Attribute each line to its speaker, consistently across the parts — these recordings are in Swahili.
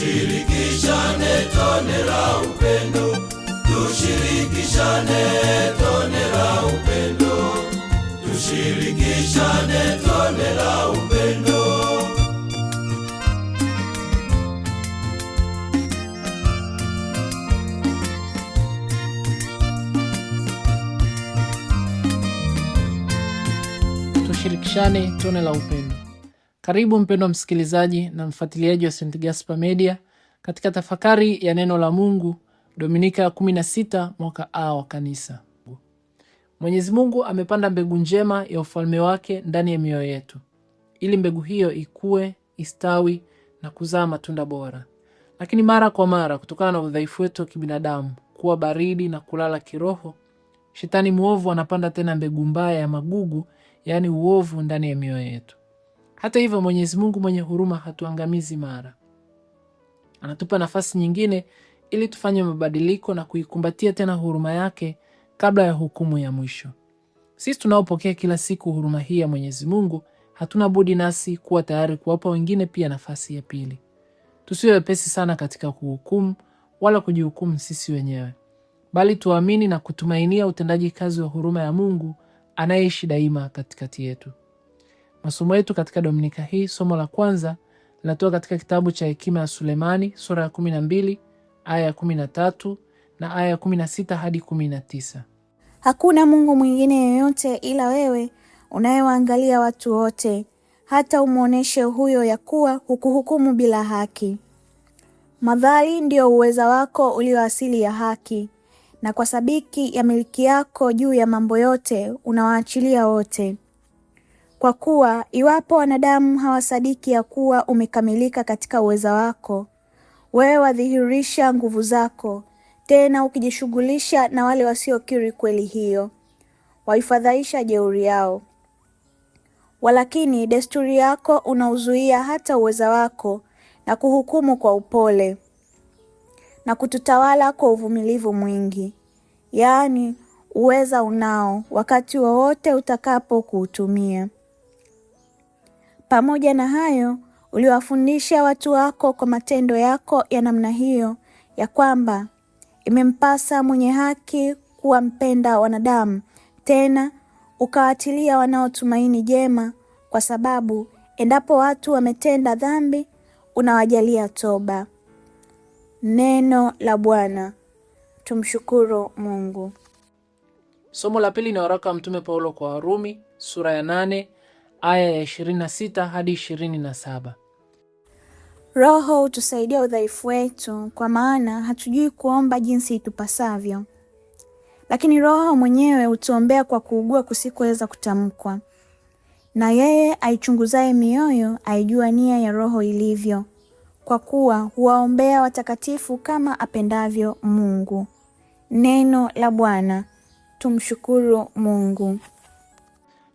Speaker 1: Tushirikishane tone la upendo, tushirikishane tone la upendo, tushirikishane tone la upendo.
Speaker 2: Tushirikishane tone la upendo. Karibu mpendwa msikilizaji na mfuatiliaji wa St. Gaspar Media katika tafakari ya neno la Mungu, Dominika ya 16 mwaka A wa kanisa. Mwenyezi Mungu amepanda mbegu njema ya ufalme wake ndani ya mioyo yetu, ili mbegu hiyo ikue, istawi na kuzaa matunda bora. Lakini mara kwa mara, kutokana na udhaifu wetu wa kibinadamu, kuwa baridi na kulala kiroho, Shetani muovu anapanda tena mbegu mbaya ya magugu, yaani uovu ndani ya mioyo yetu. Hata hivyo, Mwenyezi Mungu mwenye huruma hatuangamizi mara. Anatupa nafasi nyingine ili tufanye mabadiliko na kuikumbatia tena huruma yake kabla ya hukumu ya mwisho. Sisi tunaopokea kila siku huruma hii ya Mwenyezi Mungu, hatuna budi nasi kuwa tayari kuwapa wengine pia nafasi ya pili. Tusiwe wepesi sana katika kuhukumu wala kujihukumu sisi wenyewe, bali tuamini na kutumainia utendaji kazi wa huruma ya Mungu anayeishi daima katikati yetu. Masomo yetu katika Dominika hii, somo la kwanza linatoka katika kitabu cha Hekima ya Sulemani sura ya 12 aya ya 13 na aya ya 16 hadi 19.
Speaker 3: Hakuna Mungu mwingine yoyote ila wewe, unayewaangalia watu wote, hata umuoneshe huyo ya kuwa hukuhukumu bila haki. Madhali ndio uweza wako ulio asili ya haki, na kwa sabiki ya miliki yako juu ya mambo yote unawaachilia wote. Kwa kuwa iwapo wanadamu hawasadiki ya kuwa umekamilika katika uweza wako, wewe wadhihirisha nguvu zako, tena ukijishughulisha na wale wasiokiri kweli hiyo, waifadhaisha jeuri yao. Walakini desturi yako unauzuia hata uweza wako, na kuhukumu kwa upole, na kututawala kwa uvumilivu mwingi, yaani uweza unao wakati wowote utakapo kuutumia. Pamoja na hayo, uliwafundisha watu wako kwa matendo yako ya namna hiyo, ya kwamba imempasa mwenye haki kuwa mpenda wanadamu, tena ukawatilia wanaotumaini jema, kwa sababu endapo watu wametenda dhambi, unawajalia toba. Neno la Bwana. Tumshukuru Mungu.
Speaker 2: Somo la pili ni waraka wa Mtume Paulo kwa Warumi sura ya 8 aya ya 26 hadi 27.
Speaker 3: Roho hutusaidia udhaifu wetu, kwa maana hatujui kuomba jinsi itupasavyo. Lakini Roho mwenyewe hutuombea kwa kuugua kusikoweza kutamkwa. Na yeye aichunguzaye mioyo aijua nia ya Roho ilivyo, kwa kuwa huwaombea watakatifu kama apendavyo Mungu. Neno la Bwana. Tumshukuru Mungu.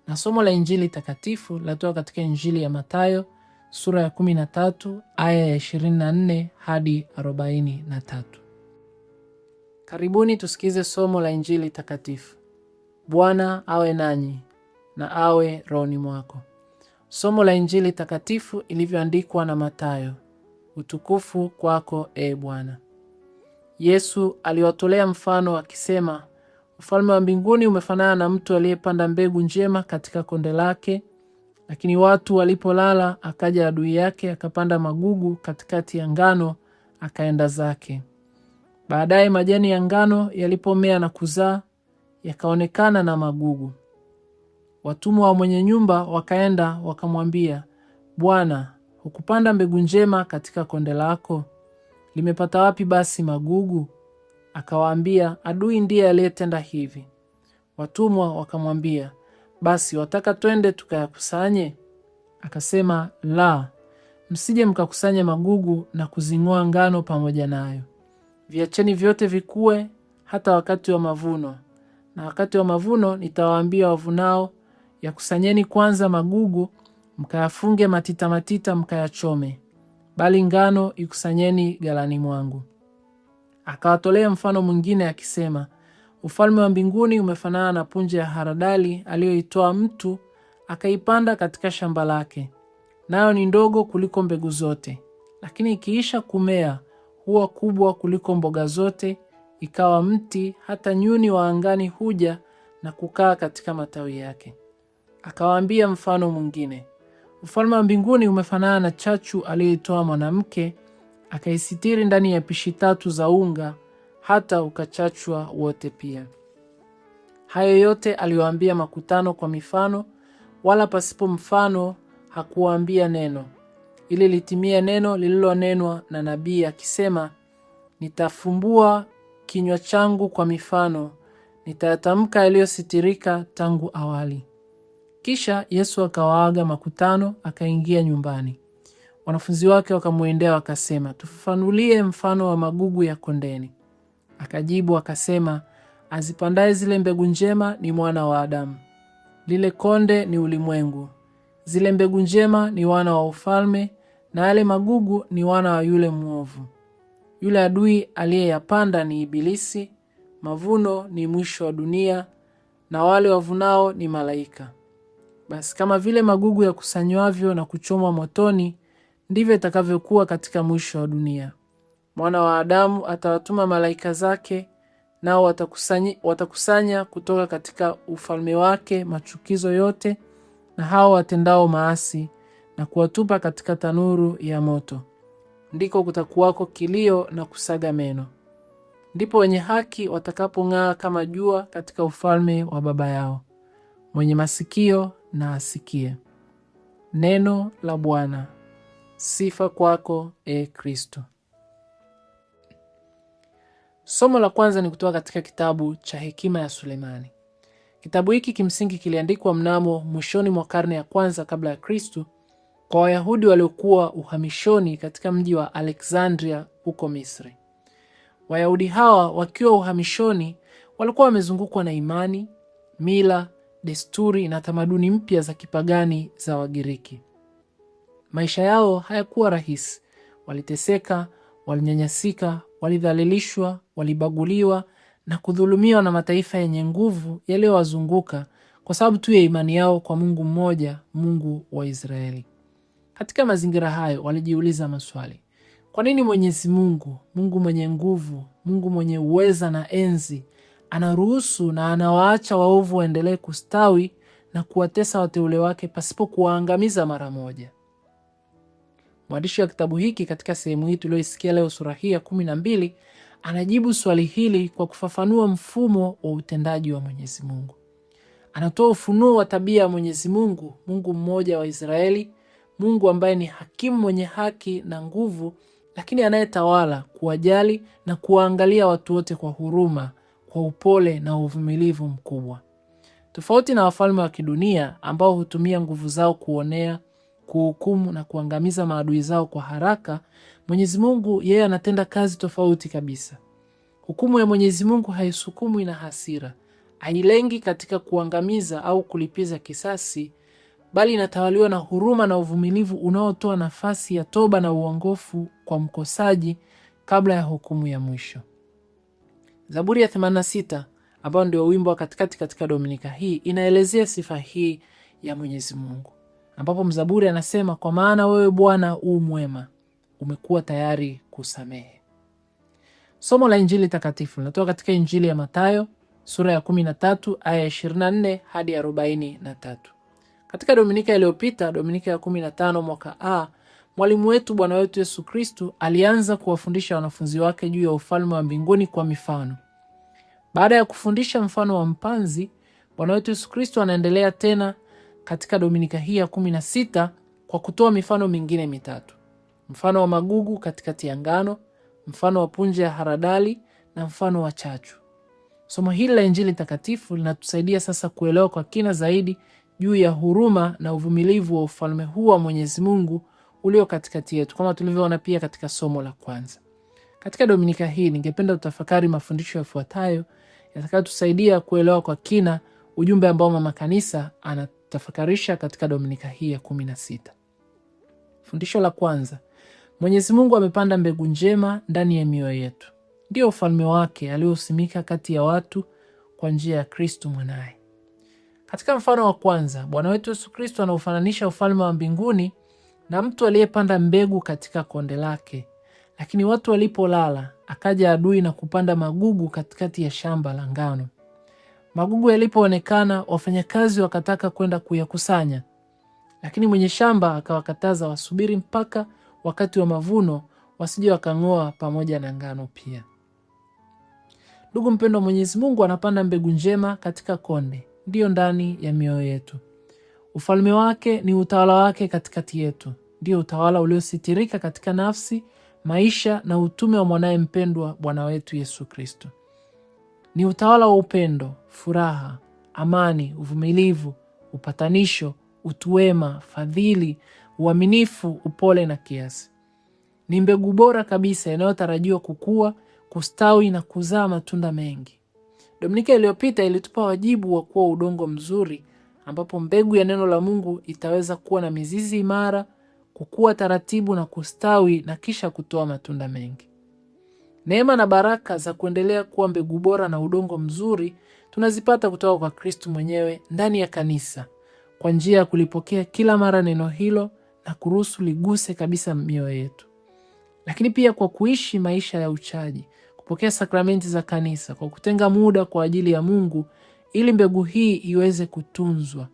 Speaker 2: Na somo la Injili takatifu latoka katika Injili ya Mathayo sura ya 13 aya ya 24 hadi 43. Karibuni tusikize somo la Injili takatifu. Bwana awe nanyi na awe rohoni mwako. Somo la Injili takatifu ilivyoandikwa na Mathayo. Utukufu kwako, Bwana. Yesu aliwatolea mfano akisema, ufalme wa mbinguni umefanana na mtu aliyepanda mbegu njema katika konde lake, lakini watu walipolala, akaja adui yake akapanda magugu katikati ya ngano, akaenda zake. Baadaye majani ya ngano yalipomea na kuzaa, yakaonekana na magugu. Watumwa wa mwenye nyumba wakaenda wakamwambia, Bwana, hukupanda mbegu njema katika konde lako? Limepata wapi basi magugu? Akawaambia, adui ndiye aliyetenda hivi. Watumwa wakamwambia, basi wataka twende tukayakusanye? Akasema, la, msije mkakusanye magugu na kuzing'oa ngano pamoja nayo. Viacheni vyote vikue hata wakati wa mavuno. Na wakati wa mavuno nitawaambia wavunao, yakusanyeni kwanza magugu, mkayafunge matita matita, mkayachome, bali ngano ikusanyeni ghalani mwangu. Akawatolea mfano mwingine akisema, ufalme wa mbinguni umefanana na punje ya haradali aliyoitoa mtu akaipanda katika shamba lake. Nayo ni ndogo kuliko mbegu zote, lakini ikiisha kumea huwa kubwa kuliko mboga zote, ikawa mti, hata nyuni wa angani huja na kukaa katika matawi yake. Akawaambia mfano mwingine, ufalme wa mbinguni umefanana na chachu aliyoitoa mwanamke, akaisitiri ndani ya pishi 3 za unga, hata ukachachwa wote pia. Hayo yote aliwaambia makutano kwa mifano, wala pasipo mfano hakuwaambia neno, ili litimie neno lililonenwa na nabii akisema, nitafumbua kinywa changu kwa mifano, nitayatamka yaliyositirika tangu awali. Kisha Yesu akawaaga makutano, akaingia nyumbani. Wanafunzi wake wakamwendea wakasema, tufafanulie mfano wa magugu ya kondeni. Akajibu akasema, azipandaye zile mbegu njema ni mwana wa Adamu. Lile konde ni ulimwengu. Zile mbegu njema ni wana wa ufalme, na yale magugu ni wana wa yule mwovu. Yule adui aliyeyapanda ni Ibilisi. Mavuno ni mwisho wa dunia, na wale wavunao ni malaika. Basi kama vile magugu yakusanywavyo na kuchomwa motoni, ndivyo itakavyokuwa katika mwisho wa dunia. Mwana wa Adamu atawatuma malaika zake, nao watakusanya kutoka katika ufalme wake machukizo yote na hao watendao maasi, na kuwatupa katika tanuru ya moto. Ndiko kutakuwako kilio na kusaga meno. Ndipo wenye haki watakapong'aa kama jua katika ufalme wa Baba yao. Mwenye masikio na asikie. Neno la Bwana. Sifa kwako, Kristo. Somo la kwanza ni kutoka katika kitabu cha Hekima ya Sulemani. Kitabu hiki kimsingi kiliandikwa mnamo mwishoni mwa karne ya 1 kabla ya Kristo kwa Wayahudi waliokuwa uhamishoni katika mji wa Alexandria huko Misri. Wayahudi hawa wakiwa uhamishoni walikuwa wamezungukwa na imani, mila, desturi na tamaduni mpya za kipagani za Wagiriki. Maisha yao hayakuwa rahisi. Waliteseka, walinyanyasika, walidhalilishwa, walibaguliwa na kudhulumiwa na mataifa yenye nguvu yaliyowazunguka kwa sababu tu ya imani yao kwa Mungu mmoja, Mungu wa Israeli. Katika mazingira hayo walijiuliza maswali. Kwa nini Mwenyezi Mungu, Mungu mwenye nguvu, Mungu mwenye uweza na enzi, anaruhusu na anawaacha waovu waendelee kustawi na kuwatesa wateule wake pasipo kuwaangamiza mara moja? Mwandishi wa kitabu hiki katika sehemu hii tulioisikia leo, sura hii ya 12, anajibu swali hili kwa kufafanua mfumo wa utendaji wa Mwenyezi Mungu. Anatoa ufunuo wa tabia ya Mwenyezi Mungu, Mungu mmoja wa Israeli, Mungu ambaye ni hakimu mwenye haki na nguvu, lakini anayetawala, kuwajali na kuwaangalia watu wote kwa huruma, kwa upole na uvumilivu mkubwa. Tofauti na wafalme wa kidunia ambao hutumia nguvu zao kuonea, kuhukumu na kuangamiza maadui zao kwa haraka, Mwenyezi Mungu yeye anatenda kazi tofauti kabisa. Hukumu ya Mwenyezi Mungu haisukumwi na hasira, hailengi katika kuangamiza au kulipiza kisasi, bali inatawaliwa na huruma na uvumilivu unaotoa nafasi ya toba na uongofu kwa mkosaji kabla ya hukumu ya mwisho. Zaburi ya 86 ambao ndio wimbo wa katikati katika Dominika hii inaelezea sifa hii ya Mwenyezi Mungu, ambapo mzaburi anasema, kwa maana wewe Bwana u mwema, umekuwa tayari kusamehe. Somo la Injili takatifu linatoka katika Injili ya Mathayo sura ya 13 aya 24 hadi 43. Katika Dominika iliyopita, Dominika ya 15 mwaka A, mwalimu wetu Bwana wetu Yesu Kristo alianza kuwafundisha wanafunzi wake juu ya ufalme wa mbinguni kwa mifano. Baada ya kufundisha mfano wa mpanzi, Bwana wetu Yesu Kristo anaendelea tena katika Dominika hii ya 16 kwa kutoa mifano mingine mitatu. Mfano wa magugu katikati ya ngano, mfano wa punje ya haradali na mfano wa chachu. Somo hili la Injili takatifu linatusaidia sasa kuelewa kwa kina zaidi juu ya huruma na uvumilivu wa ufalme huu wa Mwenyezi Mungu ulio katikati yetu, kama tulivyoona pia katika somo la kwanza. Katika Dominika hii ningependa tutafakari mafundisho yafuatayo yatakayotusaidia kuelewa kwa kina ujumbe ambao Mama Kanisa anatafakarisha katika Dominika hii ya 16. Fundisho la kwanza: Mwenyezi Mungu amepanda mbegu njema ndani ya mioyo yetu. Ndio ufalme wake aliosimika kati ya watu kwa njia ya Kristo mwanaye. Katika mfano wa kwanza, Bwana wetu Yesu Kristo anaufananisha ufalme wa mbinguni na mtu aliyepanda mbegu katika konde lake. Lakini watu walipolala, akaja adui na kupanda magugu katikati ya shamba la ngano. Magugu yalipoonekana, wafanyakazi wakataka kwenda kuyakusanya, lakini mwenye shamba akawakataza wasubiri mpaka wakati wa mavuno, wasije wakang'oa pamoja na ngano pia. Ndugu mpendwa, Mwenyezi Mungu anapanda mbegu njema katika konde, ndiyo ndani ya mioyo yetu. Ufalme wake ni utawala wake katikati yetu, ndio utawala uliositirika katika nafsi, maisha na utume wa mwanaye mpendwa, Bwana wetu Yesu Kristo. Ni utawala wa upendo, furaha, amani, uvumilivu, upatanisho, utu wema, fadhili, uaminifu, upole na kiasi. Ni mbegu bora kabisa inayotarajiwa kukua, kustawi na kuzaa matunda mengi. Dominika iliyopita ilitupa wajibu wa kuwa udongo mzuri, ambapo mbegu ya neno la Mungu itaweza kuwa na mizizi imara, kukua taratibu na kustawi na kisha kutoa matunda mengi. Neema na baraka za kuendelea kuwa mbegu bora na udongo mzuri tunazipata kutoka kwa Kristo mwenyewe ndani ya kanisa, kwa njia ya kulipokea kila mara neno hilo na kuruhusu liguse kabisa mioyo yetu. Lakini pia kwa kuishi maisha ya uchaji, kupokea sakramenti za kanisa, kwa kutenga muda kwa ajili ya Mungu, ili mbegu hii iweze kutunzwa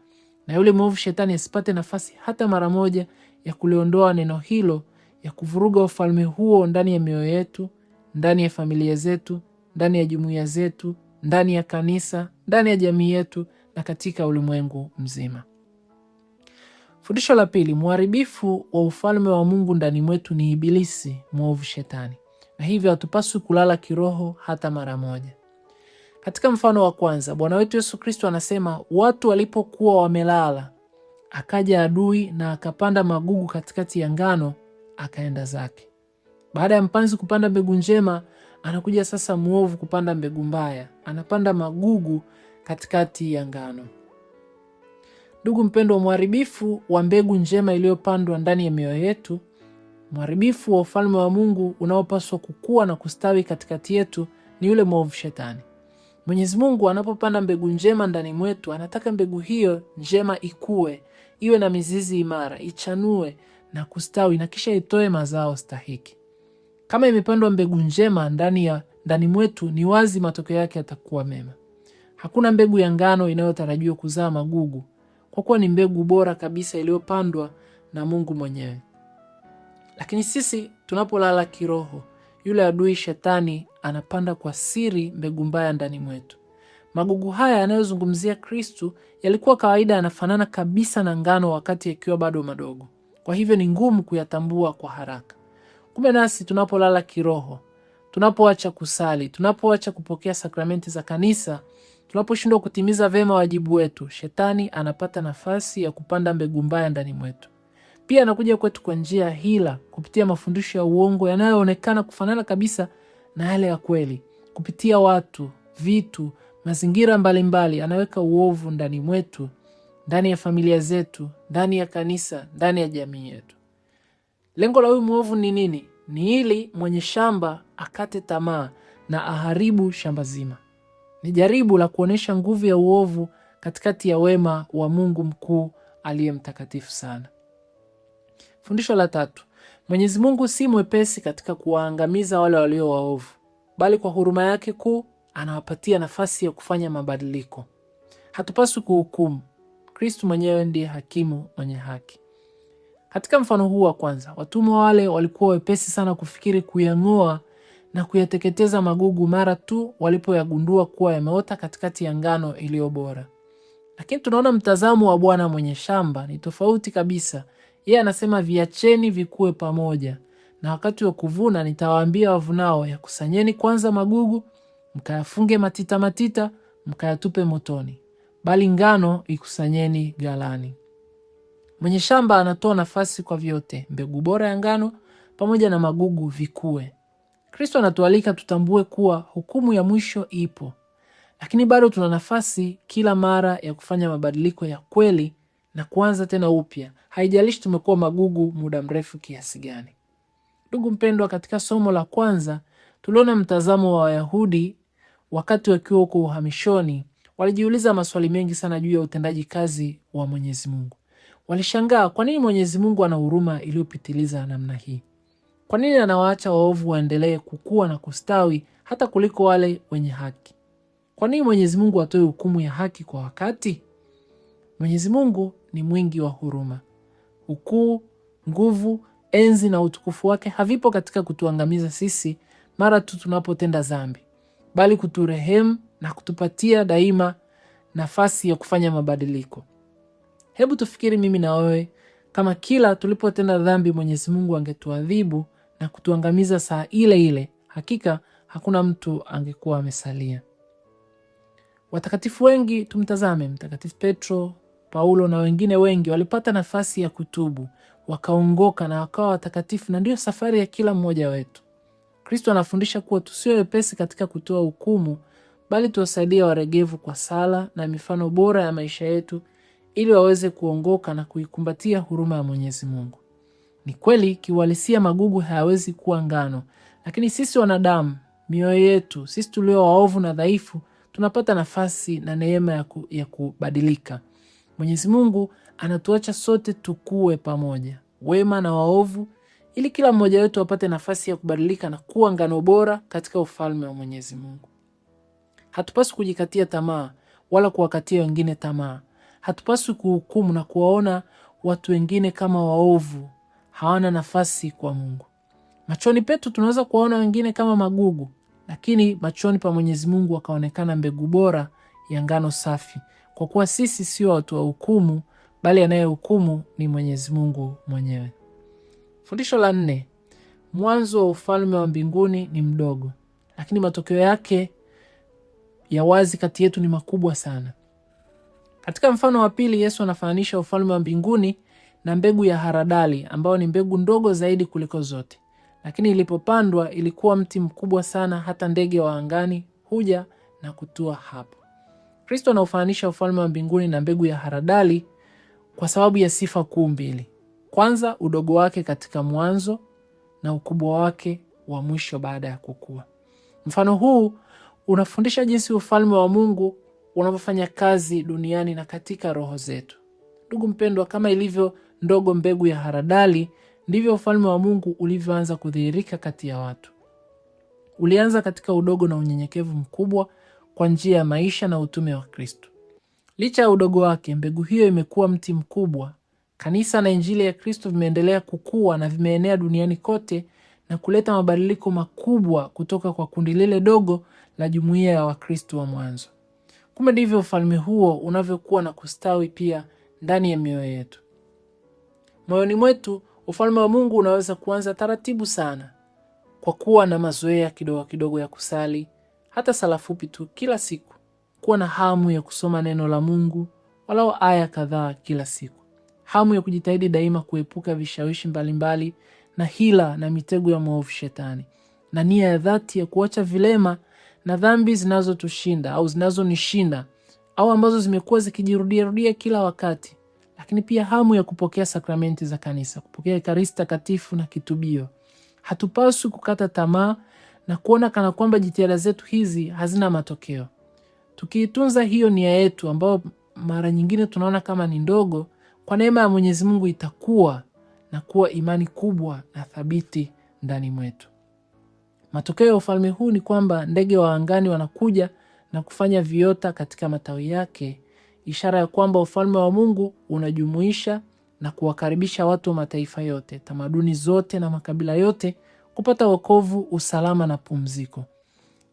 Speaker 2: na yule mwovu shetani asipate nafasi hata mara moja ya kuliondoa neno hilo, ya kuvuruga ufalme huo ndani ya mioyo yetu, ndani ya familia zetu, ndani ya jumuiya zetu, ndani ya kanisa, ndani ya jamii yetu na katika ulimwengu mzima. Fundisho la pili, mharibifu wa ufalme wa Mungu ndani mwetu ni Ibilisi, mwovu shetani, na hivyo hatupaswi kulala kiroho hata mara moja. Katika mfano wa kwanza, Bwana wetu Yesu Kristo anasema watu walipokuwa wamelala, akaja adui na akapanda magugu katikati ya ngano, akaenda zake. Baada ya mpanzi kupanda mbegu njema, anakuja sasa mwovu kupanda mbegu mbaya, anapanda magugu katikati ya ngano. Ndugu mpendwa, mharibifu wa mbegu njema iliyopandwa ndani ya mioyo yetu, mharibifu wa ufalme wa Mungu unaopaswa kukua na kustawi katikati yetu ni yule mwovu shetani. Mwenyezi Mungu anapopanda mbegu njema ndani mwetu, anataka mbegu hiyo njema ikue, iwe na mizizi imara, ichanue na kustawi na kisha itoe mazao stahiki. Kama imepandwa mbegu njema ndani mwetu, ni wazi matokeo yake yatakuwa mema. Hakuna mbegu ya ngano inayotarajiwa kuzaa magugu, kwa kuwa ni mbegu bora kabisa iliyopandwa na Mungu mwenyewe. Lakini sisi tunapolala kiroho, yule adui shetani anapanda kwa siri mbegu mbaya ndani mwetu. Magugu haya yanayozungumzia Kristu yalikuwa kawaida yanafanana kabisa na ngano wakati yakiwa bado madogo. Kwa hivyo ni ngumu kuyatambua kwa haraka. Kumbe nasi tunapolala kiroho, tunapoacha kusali, tunapoacha kupokea sakramenti za kanisa, tunaposhindwa kutimiza vema wajibu wetu, shetani anapata nafasi ya kupanda mbegu mbaya ndani mwetu. Pia anakuja kwetu kwa njia hila, kupitia mafundisho ya uongo yanayoonekana kufanana kabisa na yale ya kweli. Kupitia watu, vitu, mazingira mbalimbali, anaweka uovu ndani mwetu, ndani ya familia zetu, ndani ya kanisa, ndani ya jamii yetu. Lengo la huyu mwovu ni nini? Ni ili mwenye shamba akate tamaa na aharibu shamba zima. Ni jaribu la kuonesha nguvu ya uovu katikati ya wema wa Mungu mkuu aliye mtakatifu sana. Fundisho la tatu, Mwenyezi Mungu si mwepesi katika kuwaangamiza wale walio waovu, bali kwa huruma yake kuu anawapatia nafasi ya kufanya mabadiliko. Hatupaswi kuhukumu. Kristo mwenyewe ndiye hakimu mwenye haki. Katika mfano huu wa kwanza, watumwa wale walikuwa wepesi sana kufikiri kuyang'oa na kuyateketeza magugu mara tu walipoyagundua kuwa yameota katikati ya ngano iliyo bora. Lakini tunaona mtazamo wa Bwana mwenye shamba ni tofauti kabisa. Yeye anasema viacheni vikue pamoja, na wakati wa kuvuna nitawaambia wavunao, yakusanyeni kwanza magugu, mkayafunge matita matita, mkayatupe motoni, bali ngano ikusanyeni ghalani. Mwenye shamba anatoa nafasi kwa vyote, mbegu bora ya ngano pamoja na magugu vikue. Kristo anatualika tutambue kuwa hukumu ya mwisho ipo, lakini bado tuna nafasi kila mara ya kufanya mabadiliko ya kweli na kuanza tena upya. Haijalishi tumekuwa magugu muda mrefu kiasi gani. Ndugu mpendwa, katika somo la kwanza tuliona mtazamo wa Wayahudi wakati wakiwa huko uhamishoni. Walijiuliza maswali mengi sana juu ya utendaji kazi wa Mwenyezi Mungu. Walishangaa kwa nini Mwenyezi Mungu ana huruma iliyopitiliza namna hii. Kwa nini anawaacha waovu waendelee kukua na kustawi hata kuliko wale wenye haki? Kwa nini Mwenyezi Mungu atoe hukumu ya haki kwa wakati? Mwenyezi Mungu ni mwingi wa huruma. Ukuu, nguvu, enzi na utukufu wake havipo katika kutuangamiza sisi mara tu tunapotenda dhambi, bali kuturehemu na kutupatia daima nafasi ya kufanya mabadiliko. Hebu tufikiri mimi na wewe, kama kila tulipotenda dhambi Mwenyezi Mungu angetuadhibu na kutuangamiza saa ile ile, hakika hakuna mtu angekuwa amesalia. Watakatifu wengi tumtazame, Mtakatifu Petro, Paulo na wengine wengi walipata nafasi ya kutubu, wakaongoka na wakawa watakatifu, na ndio safari ya kila mmoja wetu. Kristo anafundisha kuwa tusiwe wepesi katika kutoa hukumu, bali tuwasaidie waregevu kwa sala na mifano bora ya maisha yetu, ili waweze kuongoka na kuikumbatia huruma ya Mwenyezi Mungu. Ni kweli kiuhalisia magugu hayawezi kuwa ngano, lakini sisi wanadamu, mioyo yetu, sisi tulio waovu na dhaifu, tunapata nafasi na neema ya kubadilika. Mwenyezi Mungu anatuacha sote tukue pamoja, wema na waovu, ili kila mmoja wetu apate nafasi ya kubadilika na kuwa ngano bora katika ufalme wa Mwenyezi Mungu. Hatupaswi kujikatia tamaa wala kuwakatia wengine tamaa. Hatupaswi kuhukumu na kuwaona watu wengine kama waovu, hawana nafasi kwa Mungu. Machoni petu tunaweza kuwaona wengine kama magugu, lakini machoni pa Mwenyezi Mungu wakaonekana mbegu bora ya ngano safi, kwa kuwa sisi sio watu wa hukumu, bali anayehukumu ni Mwenyezi Mungu mwenyewe. Fundisho la 4. Mwanzo wa ufalme wa mbinguni ni mdogo, lakini matokeo yake ya wazi kati yetu ni makubwa sana. Katika mfano wa pili, Yesu anafananisha ufalme wa mbinguni na mbegu ya haradali, ambao ni mbegu ndogo zaidi kuliko zote, lakini ilipopandwa ilikuwa mti mkubwa sana, hata ndege wa angani huja na kutua hapo. Kristo anaufananisha ufalme wa mbinguni na mbegu ya haradali kwa sababu ya sifa kuu mbili. Kwanza, udogo wake katika mwanzo, na ukubwa wake wa mwisho baada ya kukua. Mfano huu unafundisha jinsi ufalme wa Mungu unavyofanya kazi duniani na katika roho zetu. Ndugu mpendwa, kama ilivyo ndogo mbegu ya haradali, ndivyo ufalme wa Mungu ulivyoanza kudhihirika kati ya watu. Ulianza katika udogo na unyenyekevu mkubwa kwa njia ya maisha na utume wa Kristo. Licha ya udogo wake, mbegu hiyo imekuwa mti mkubwa. Kanisa na Injili ya Kristo vimeendelea kukua na vimeenea duniani kote na kuleta mabadiliko makubwa kutoka kwa kundi lile dogo la jumuiya ya Wakristo wa mwanzo. Kumbe ndivyo ufalme huo unavyokuwa na kustawi pia ndani ya mioyo yetu. Moyoni mwetu, ufalme wa Mungu unaweza kuanza taratibu sana, kwa kuwa na mazoea kidogo kidogo ya kusali, hata sala fupi tu kila siku, kuwa na hamu ya kusoma neno la Mungu walau aya kadhaa kila siku, hamu ya kujitahidi daima kuepuka vishawishi mbalimbali na hila na mitego ya mwovu Shetani, na nia ya dhati ya kuacha vilema na dhambi zinazotushinda au zinazonishinda au ambazo zimekuwa zikijirudia kila wakati, lakini pia hamu ya kupokea sakramenti za kanisa, kupokea Ekaristi Takatifu na kitubio. Hatupaswi kukata tamaa na kuona kana kwamba jitihada zetu hizi hazina matokeo. Tukiitunza hiyo nia yetu ambayo mara nyingine tunaona kama ni ndogo, kwa neema ya Mwenyezi Mungu itakuwa na kuwa imani kubwa na thabiti ndani mwetu. Matokeo ya ufalme huu ni kwamba ndege wa angani wanakuja na kufanya viota katika matawi yake, ishara ya kwamba ufalme wa Mungu unajumuisha na kuwakaribisha watu wa mataifa yote, tamaduni zote na makabila yote kupata wokovu, usalama na pumziko.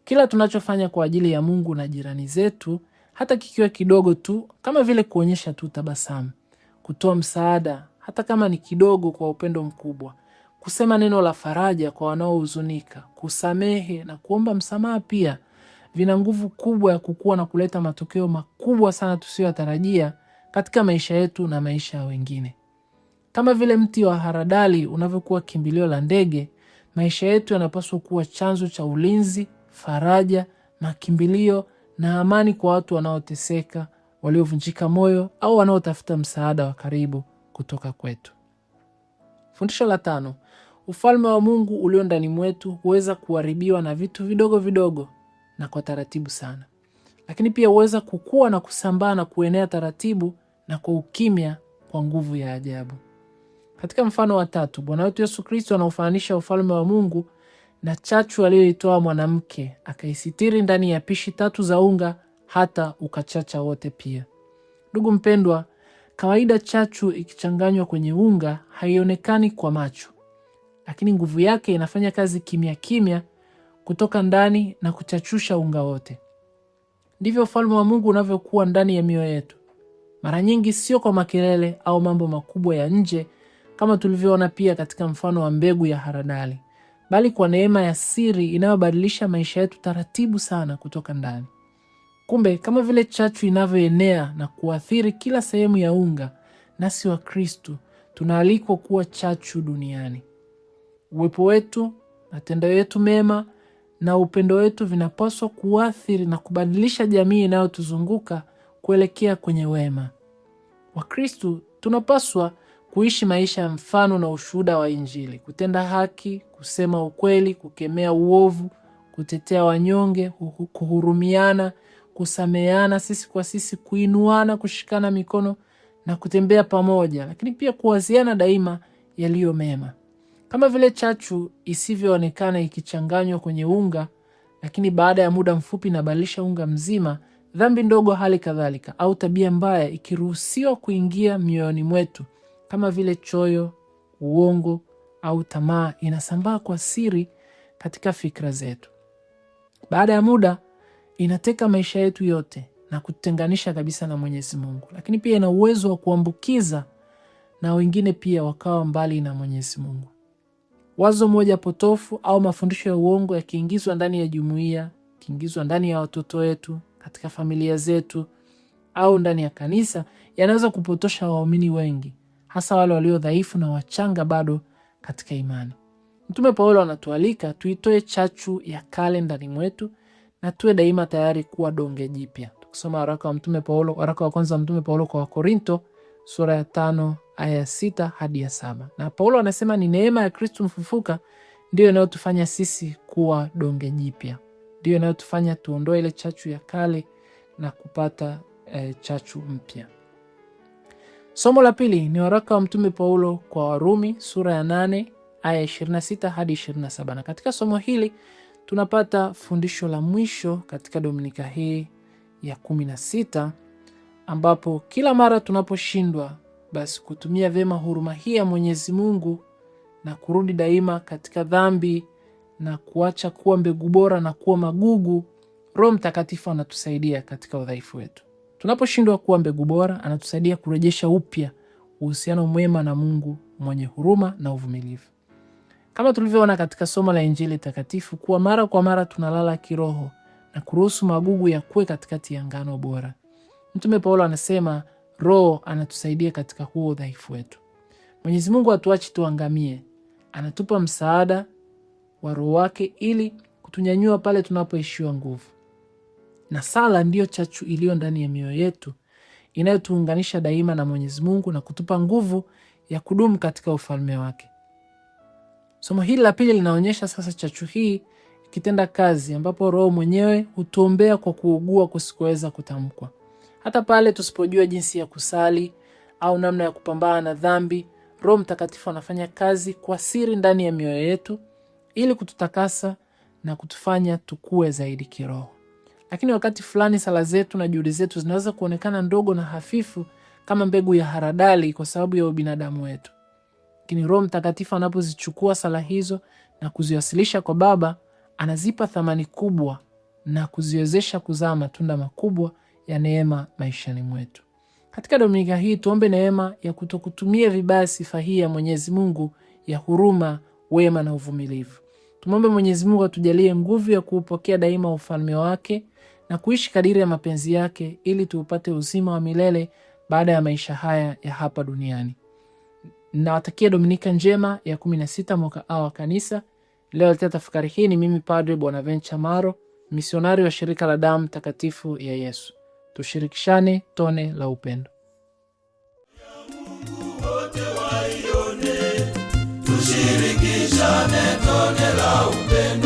Speaker 2: Kila tunachofanya kwa ajili ya Mungu na jirani zetu, hata kikiwa kidogo tu, kama vile kuonyesha tu tabasamu, kutoa msaada hata kama ni kidogo kwa upendo mkubwa, kusema neno la faraja kwa wanaohuzunika, kusamehe na kuomba msamaha pia, vina nguvu kubwa ya kukua na kuleta matokeo makubwa sana tusiyotarajia katika maisha yetu na maisha ya wengine. Kama vile mti wa haradali unavyokuwa kimbilio la ndege, maisha yetu yanapaswa kuwa chanzo cha ulinzi, faraja, makimbilio na amani kwa watu wanaoteseka, waliovunjika moyo au wanaotafuta msaada wa karibu kutoka kwetu. Fundisho la 5. Ufalme wa Mungu ulio ndani mwetu huweza kuharibiwa na vitu vidogo vidogo na kwa taratibu sana, lakini pia huweza kukua na kusambaa na kuenea taratibu na kwa ukimya kwa nguvu ya ajabu. Katika mfano wa 3, Bwana wetu Yesu Kristo anaufananisha ufalme wa Mungu na chachu aliyoitoa mwanamke, akaisitiri ndani ya pishi 3 za unga hata ukachacha wote pia. Ndugu mpendwa, kawaida chachu ikichanganywa kwenye unga haionekani kwa macho, lakini nguvu yake inafanya kazi kimya kimya kutoka ndani na kuchachusha unga wote. Ndivyo ufalme wa Mungu unavyokuwa ndani ya mioyo yetu. Mara nyingi sio kwa makelele au mambo makubwa ya nje kama tulivyoona pia katika mfano wa mbegu ya haradali, bali kwa neema ya siri inayobadilisha maisha yetu taratibu sana kutoka ndani. Kumbe kama vile chachu inavyoenea na kuathiri kila sehemu ya unga, nasi wa Kristo tunaalikwa kuwa chachu duniani. Uwepo wetu, matendo yetu mema na upendo wetu vinapaswa kuathiri na kubadilisha jamii inayotuzunguka kuelekea kwenye wema. Wakristo tunapaswa kuishi maisha ya mfano na ushuhuda wa Injili, kutenda haki, kusema ukweli, kukemea uovu, kutetea wanyonge, kuhurumiana, kusameheana sisi kwa sisi, kuinuana, kushikana mikono na kutembea pamoja, lakini pia kuwaziana daima yaliyo mema. Kama vile chachu isivyoonekana ikichanganywa kwenye unga, lakini baada ya muda mfupi inabadilisha unga mzima, dhambi ndogo hali kadhalika au tabia mbaya ikiruhusiwa kuingia mioyoni mwetu, kama vile choyo, uongo au tamaa, inasambaa kwa siri katika fikra zetu. Baada ya muda inateka maisha yetu yote na kutenganisha kabisa na Mwenyezi Mungu, lakini pia ina uwezo wa kuambukiza na wengine pia wakawa mbali na Mwenyezi Mungu. Wazo moja potofu au mafundisho ya uongo yakiingizwa ndani ya jumuiya, kiingizwa ndani ya watoto wetu, katika familia zetu au ndani ya kanisa, yanaweza kupotosha waumini wengi, hasa wale walio dhaifu na wachanga bado katika imani. Mtume Paulo anatualika tuitoe chachu ya kale ndani mwetu na tuwe daima tayari kuwa donge jipya. Tukisoma waraka wa kwanza Mtume Paulo kwa Wakorinto sura ya 5 aya 6 hadi ya 7. Na Paulo anasema ni neema ya Kristo mfufuka ndio inayotufanya sisi kuwa donge jipya. Ndio inayotufanya tuondoe ile chachu ya kale na kupata chachu mpya. Somo la pili ni waraka wa Mtume Paulo kwa Warumi sura ya 8 aya 26 hadi 27. Na katika somo hili tunapata fundisho la mwisho katika Dominika hii ya 16, ambapo kila mara tunaposhindwa basi kutumia vyema huruma hii ya Mwenyezi Mungu na kurudi daima katika dhambi na kuacha kuwa mbegu bora na kuwa magugu, Roho Mtakatifu anatusaidia katika udhaifu wetu. Tunaposhindwa kuwa mbegu bora, anatusaidia kurejesha upya uhusiano mwema na Mungu mwenye huruma na uvumilivu. Kama tulivyoona katika somo la Injili takatifu kuwa mara kwa mara tunalala kiroho na kuruhusu magugu yakue katikati ya ngano bora. Mtume Paulo anasema Roho anatusaidia katika huo udhaifu wetu. Mwenyezi Mungu hatuachi tuangamie. Anatupa msaada wa Roho wake ili kutunyanyua pale tunapoishiwa nguvu. Na sala ndiyo chachu iliyo ndani ya mioyo yetu inayotuunganisha daima na Mwenyezi Mungu na kutupa nguvu ya kudumu katika ufalme wake. Somo hili la pili linaonyesha sasa chachu hii ikitenda kazi, ambapo Roho mwenyewe hutuombea kwa kuugua kusikoweza kutamkwa. Hata pale tusipojua jinsi ya kusali au namna ya kupambana na dhambi, Roho Mtakatifu anafanya kazi kwa siri ndani ya mioyo yetu ili kututakasa na kutufanya tukue zaidi kiroho. Lakini wakati fulani sala zetu na juhudi zetu zinaweza kuonekana ndogo na hafifu kama mbegu ya haradali kwa sababu ya ubinadamu wetu. Lakini Roho Mtakatifu anapozichukua sala hizo na kuziwasilisha kwa Baba, anazipa thamani kubwa na kuziwezesha kuzaa matunda makubwa ya neema maishani mwetu. Katika Dominika hii tuombe neema ya kutokutumia vibaya sifa hii ya Mwenyezi Mungu ya huruma, wema na uvumilivu. Tumombe Mwenyezi Mungu atujalie nguvu ya kuupokea daima ufalme wake na kuishi kadiri ya mapenzi yake ili tuupate uzima wa milele baada ya maisha haya ya hapa duniani. Nawatakia Dominika njema ya 16 mwaka A wa kanisa. Leo katika tafakari hii ni mimi Padre Bonaventure Maro, misionari wa shirika la damu takatifu ya Yesu. Tushirikishane tone la upendo.
Speaker 1: Wote waione, tushirikishane tone la upendo.